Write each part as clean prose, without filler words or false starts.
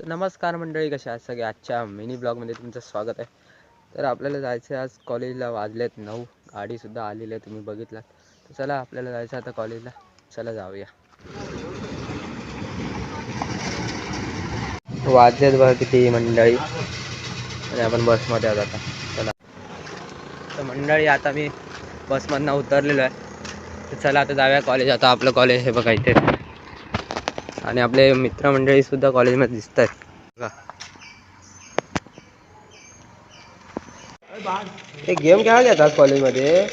नमस्कार मंडळी, कशा आहात सगळे. आजच्या मिनी ब्लॉगमध्ये तुमचं स्वागत आहे. तर आपल्याला जायचं आहे आज कॉलेजला. वाजलेत 9, गाडीसुद्धा आलेली आहे, तुम्ही बघितलात. तर चला, आपल्याला जायचं आता कॉलेजला. चला जाऊया. वाजलेत बघा किती मंडळी, आणि आपण बसमध्ये आहोत आता. चला तर मंडळी, आता मी बसमधनं उतरलेलो आहे. तर चला आता जाऊया कॉलेज. आता आपलं कॉलेज हे बघा इथे, आणि आपले मित्रमंडळी सुद्धा कॉलेजमध्ये दिसत आहेत. ते गेम खेळायला येतात कॉलेजमध्ये.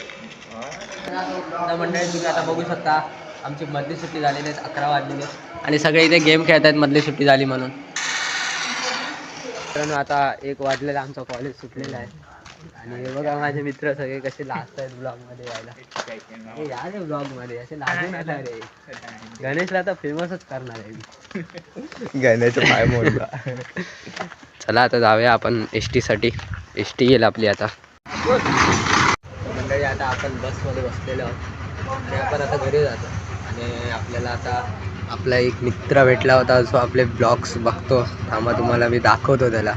मंडळी तुम्ही आता बघू शकता, आमची मधली सुट्टी झालेली आहे. 11 वाजलेली आहे आणि सगळे इथे गेम खेळत आहेत मधली सुट्टी झाली म्हणून. कारण आता 1 वाजलेला, आमचं कॉलेज सुटलेलं आहे. आणि हे बघा माझे मित्र सगळे कसे लाजत आहेत ब्लॉगमध्ये यायला. हे या रे ब्लॉगमध्ये असे लाजून आला रे. गणेशला तर फेमसच करणार आहे मी. गणेश पाय मोडला. चला आता जाऊया आपण ST साठी. ST येईल आपली आता. मंडळी, आता आपण बसमध्ये बसलेलो आहोत आणि आपण आता घरी जातो. आणि आपल्याला आता आपला एक मित्र भेटला होता जो आपले ब्लॉग्स बघतो. थांबा, तुम्हाला मी दाखवतो त्याला.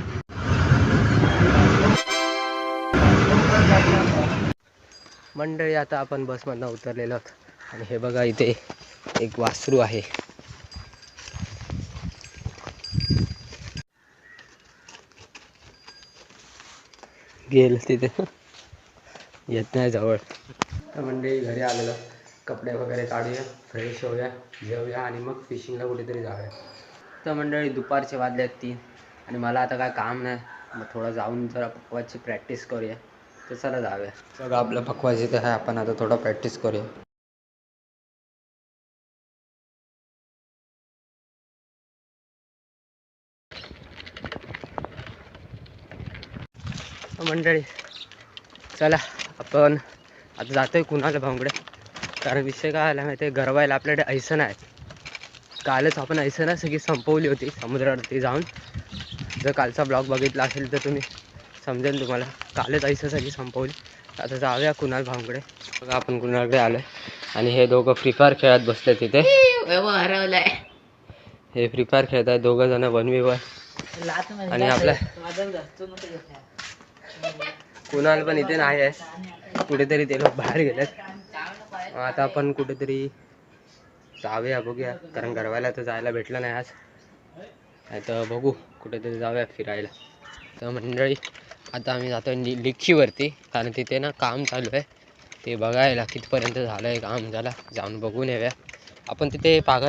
मंडळी, आता आपण बसमधनं उतरलेलो आहोत आणि हे बघा इथे एक वासरू आहे. गेल तिथे, येत नाही जवळ. तर मंडळी, घरी आलेलो. कपडे वगैरे काढूया, फ्रेश होऊया, जेवूया आणि मग फिशिंगला कुठेतरी जाऊया. तर मंडळी, दुपारचे वाजले आहेत 3 आणि मला आता काय काम नाही. मग थोडं जाऊन जरा पकवाची प्रॅक्टिस करूया. तर चला जाऊया. सगळं आपलं पकवाची ते आहे, आपण आता थोडं प्रॅक्टिस करूया. मंडळी, चला आपण आता जातोय कुणाला भाऊंकडे. कारण विषय काय आला माहिती आहे, गरवायला आपल्याकडे ऐसं नाही. कालच आपण ऐसं ना सगळी संपवली होती समुद्रावरती जाऊन. जर कालचा ब्लॉग बघितला असेल तर तुम्ही समजेल तुम्हाला. कालच ऐसं सगळी संपवली. आता जाऊया कुणाल भाऊंकडे. बघा आपण कुणालकडे आलो आहे आणि हे दोघं फ्री फायर खेळत बसले तिथे. हरवलंय. हे फ्री फायर खेळत आहेत दोघं जण 1v1. आणि आपल्या कुणाल पण इथे नाही आहे, कुठेतरी ते लोक बाहेर गेलेत. आता आपण कुठेतरी जाऊया, बघूया. कारण गरवायला तर जायला भेटलं नाही आज. नाही तर बघू कुठेतरी जाऊया फिरायला. तर मंडळी, आता आम्ही जातो लिखीवरती, कारण तिथे ना काम चालू आहे. ते बघायला कितपर्यंत झालं आहे काम. झाला जाऊन बघून येऊया. आपण तिथे पागा